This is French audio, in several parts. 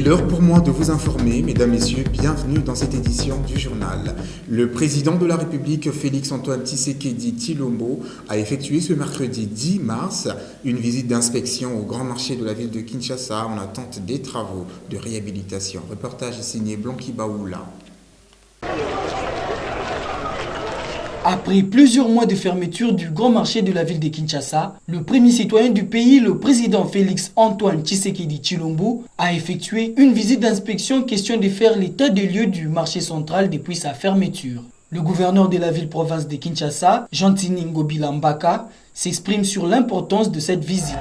L'heure pour moi de vous informer, mesdames, messieurs, bienvenue dans cette édition du journal. Le président de la République, Félix-Antoine Tshisekedi Tshilombo, a effectué ce mercredi 10 mars une visite d'inspection au grand marché de la ville de Kinshasa en attente des travaux de réhabilitation. Reportage signé Blanqui Baoula. Après plusieurs mois de fermeture du grand marché de la ville de Kinshasa, le premier citoyen du pays, le président Félix-Antoine Tshisekedi Tshilombo, a effectué une visite d'inspection question de faire l'état des lieux du marché central depuis sa fermeture. Le gouverneur de la ville-province de Kinshasa, Jantini Ngobila Mbaka, s'exprime sur l'importance de cette visite.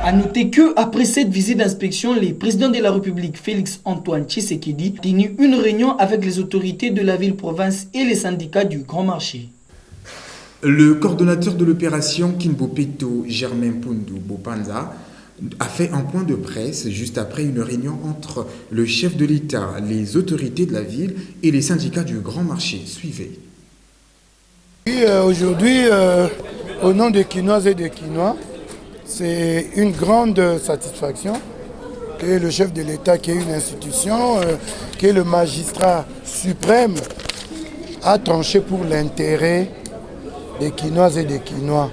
A noter que après cette visite d'inspection, le président de la République Félix-Antoine Tshisekedi a tenu une réunion avec les autorités de la ville-province et les syndicats du grand marché. Le coordonnateur de l'opération Kinbopeto, Germain Pundu Bopanza, a fait un point de presse juste après une réunion entre le chef de l'État, les autorités de la ville et les syndicats du grand marché. Suivez. Aujourd'hui, au nom des Kinoises et des Kinois, c'est une grande satisfaction que le chef de l'État, qui est une institution, que le magistrat suprême a tranché pour l'intérêt des Kinoises et des Kinois.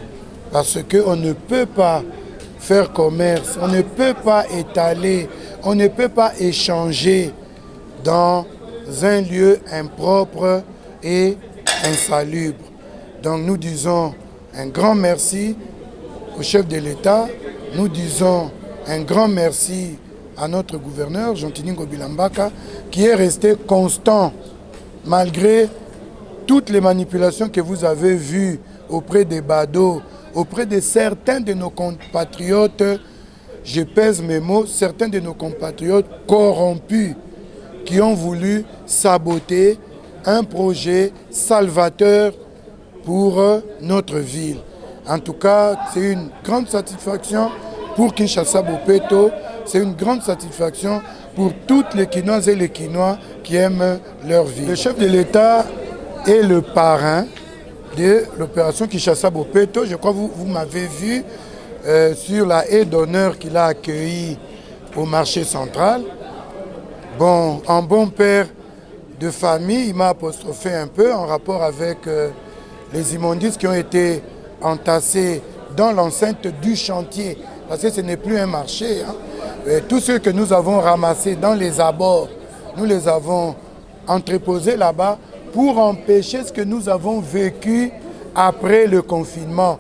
Parce qu'on ne peut pas faire commerce, on ne peut pas étaler, on ne peut pas échanger dans un lieu impropre et insalubre. Donc nous disons un grand merci au chef de l'État, nous disons un grand merci à notre gouverneur, Jantini Ngobila Mbaka, qui est resté constant malgré toutes les manipulations que vous avez vues auprès des badauds, auprès de certains de nos compatriotes, je pèse mes mots, certains de nos compatriotes corrompus qui ont voulu saboter un projet salvateur pour notre ville. En tout cas, c'est une grande satisfaction pour Kinshasa Bopeto, c'est une grande satisfaction pour toutes les Kinoises et les Kinois qui aiment leur vie. Le chef de l'État est le parrain de l'opération Kinshasa Bopeto. Je crois que vous m'avez vu sur la haie d'honneur qu'il a accueillie au marché central. Bon, en bon père de famille, il m'a apostrophé un peu en rapport avec les immondices qui ont été entassés dans l'enceinte du chantier, parce que ce n'est plus un marché. Tout ce que nous avons ramassé dans les abords, nous les avons entreposés là-bas pour empêcher ce que nous avons vécu après le confinement.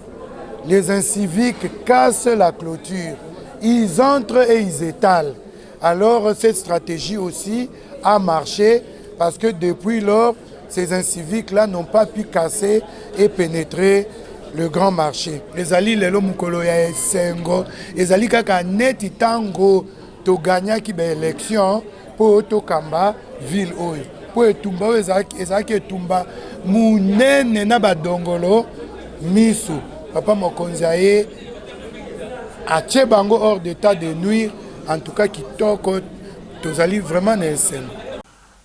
Les inciviques cassent la clôture, ils entrent et ils étalent. Alors cette stratégie aussi a marché parce que depuis lors, ces inciviques-là n'ont pas pu casser et pénétrer le grand marché. Les alliés lelo mukolo ya esengo, les alliés kaka neti tango to gagna ki be élection pour to kamba ville oyo. Pour etumba ezaki etumba munene na badongolo miso. Papa mokonzi aye atie bango hors d'état de nuire, en tout cas kitoko tozali vraiment na esengo.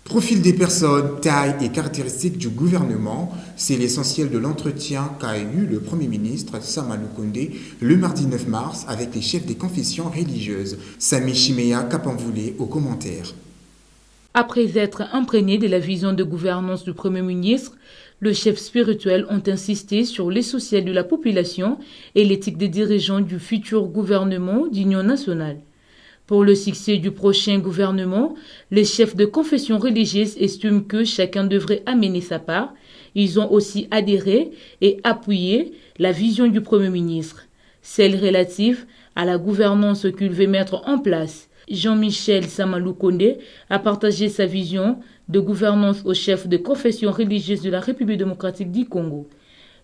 Profil des personnes, taille et caractéristiques du gouvernement, c'est l'essentiel de l'entretien qu'a eu le Premier ministre Sama Lukonde le mardi 9 mars avec les chefs des confessions religieuses. Sami Chimea Kapanvoulé aux commentaires. Après être imprégné de la vision de gouvernance du Premier ministre, les chefs spirituels ont insisté sur l'essentiel de la population et l'éthique des dirigeants du futur gouvernement d'union nationale. Pour le succès du prochain gouvernement, les chefs de confession religieuse estiment que chacun devrait amener sa part. Ils ont aussi adhéré et appuyé la vision du Premier ministre, celle relative à la gouvernance qu'il veut mettre en place. Jean-Michel Sama Lukonde a partagé sa vision de gouvernance aux chefs de confession religieuse de la République démocratique du Congo.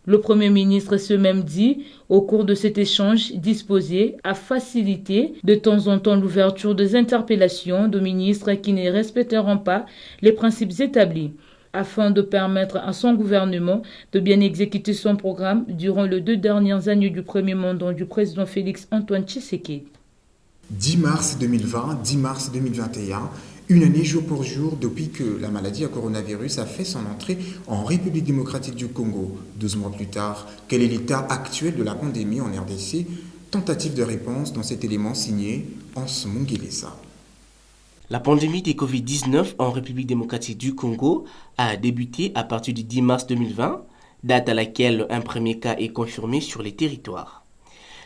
Le Premier ministre se même dit, au cours de cet échange, disposé à faciliter de temps en temps l'ouverture des interpellations de ministres qui ne respecteront pas les principes établis. afin de permettre à son gouvernement de bien exécuter son programme durant les 2 dernières années du premier mandat du président Félix Antoine Tshisekedi. 10 mars 2020, 10 mars 2021, une année jour pour jour depuis que la maladie à coronavirus a fait son entrée en République démocratique du Congo. 12 mois plus tard, quel est l'état actuel de la pandémie en RDC? Tentative de réponse dans cet élément signé Hans Mungelesa. La pandémie de Covid-19 en République démocratique du Congo a débuté à partir du 10 mars 2020, date à laquelle un premier cas est confirmé sur les territoires.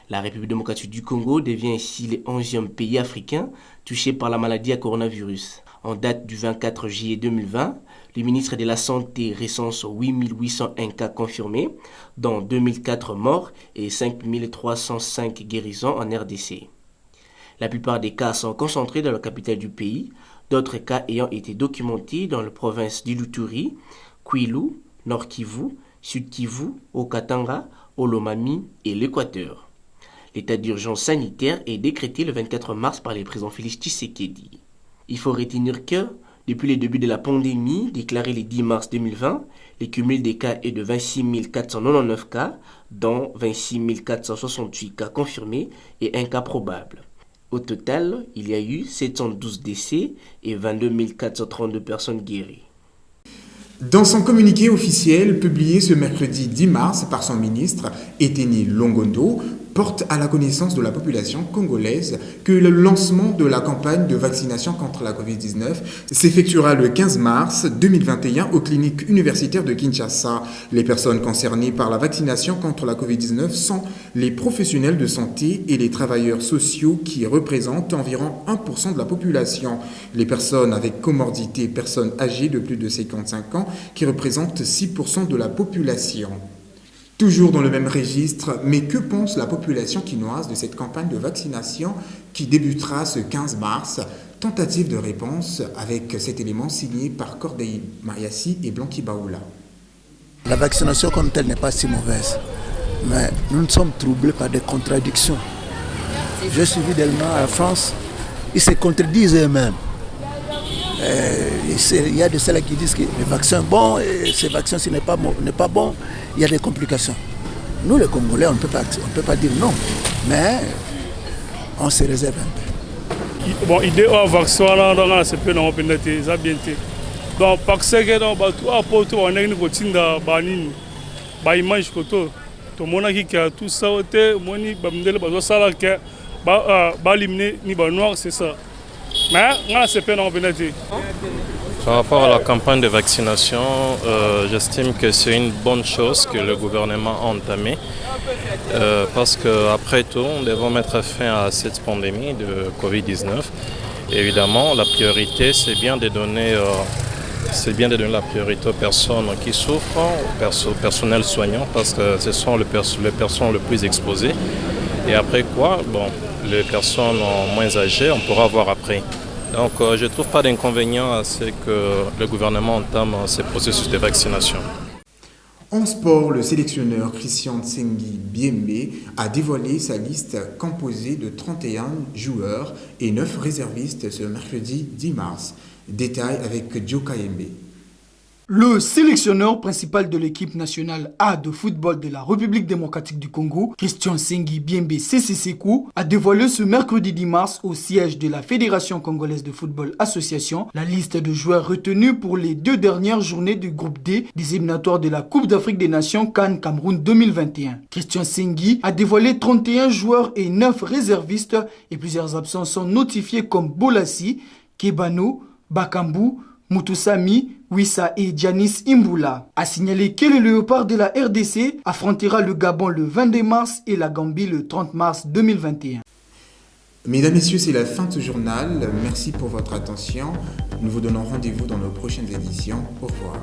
La République démocratique du Congo devient ainsi le 11e pays africain touché par la maladie à coronavirus. En date du 24 juillet 2020, le ministre de la Santé recense 8801 cas confirmés, dont 2004 morts et 5305 guérisons en RDC. La plupart des cas sont concentrés dans la capitale du pays, d'autres cas ayant été documentés dans les provinces d'Iluturi, Kwilu, Nord Kivu, Sud Kivu, Haut-Katanga, Olomami et l'Équateur. L'état d'urgence sanitaire est décrété le 24 mars par le président Félix Tshisekedi. Il faut retenir que, depuis le début de la pandémie, déclaré le 10 mars 2020, le cumul des cas est de 26 499 cas, dont 26 468 cas confirmés et un cas probable. Au total, il y a eu 712 décès et 22 432 personnes guéries. Dans son communiqué officiel publié ce mercredi 10 mars par son ministre, Eteni Longondo, porte à la connaissance de la population congolaise que le lancement de la campagne de vaccination contre la Covid-19 s'effectuera le 15 mars 2021 aux cliniques universitaires de Kinshasa. Les personnes concernées par la vaccination contre la Covid-19 sont les professionnels de santé et les travailleurs sociaux qui représentent environ 1% de la population. Les personnes avec comorbidité, personnes âgées de plus de 55 ans qui représentent 6% de la population. Toujours dans le même registre, mais que pense la population quinoise de cette campagne de vaccination qui débutera ce 15 mars? Tentative de réponse avec cet élément signé par Cordeille Mariassi et Blanqui Baoula. La vaccination comme telle n'est pas si mauvaise, mais nous sommes troublés par des contradictions. J'ai suivi d'Allemagne à la France, ils se contredisent eux-mêmes. Il y a de ceux qui disent que le vaccin est bon et ce vaccin n'est pas bon, il y a des complications. Nous les Congolais, on ne peut pas dire non, mais on se réserve un peu. Bon, idée au vaccin, c'est peu non pénétré, ça bien été. Donc parce que dans tout apporte on a une routine de banine, image photo. Tout le monde qui a tout ça, moni bamdele bazo sala que éliminer ni noir c'est ça. Mais c'est peu non pénétré. Par rapport à la campagne de vaccination, j'estime que c'est une bonne chose que le gouvernement a entamée parce qu'après tout, nous devons mettre fin à cette pandémie de Covid-19. Évidemment, la priorité, c'est bien de donner la priorité aux personnes qui souffrent, au personnel soignant, parce que ce sont les personnes les plus exposées. Et après quoi, les personnes moins âgées, on pourra voir après. Donc je ne trouve pas d'inconvénient à ce que le gouvernement entame ce processus de vaccination. En sport, le sélectionneur Christian Tsengi Biembe a dévoilé sa liste composée de 31 joueurs et 9 réservistes ce mercredi 10 mars. Détail avec Joe Kayembe. Le sélectionneur principal de l'équipe nationale A de football de la République démocratique du Congo, Christian Tsengi Biembe Sesesekou, a dévoilé ce mercredi 10 mars au siège de la Fédération congolaise de football association la liste de joueurs retenus pour les 2 dernières journées du groupe D des éliminatoires de la Coupe d'Afrique des Nations CAN Cameroun 2021. Christian Tsengi a dévoilé 31 joueurs et 9 réservistes et plusieurs absents sont notifiés comme Bolassi, Kebano, Bakambu, Mutusami, Wissa et Giannis Imbula. A signalé que le léopard de la RDC affrontera le Gabon le 22 mars et la Gambie le 30 mars 2021. Mesdames, Messieurs, c'est la fin de ce journal. Merci pour votre attention. Nous vous donnons rendez-vous dans nos prochaines éditions. Au revoir.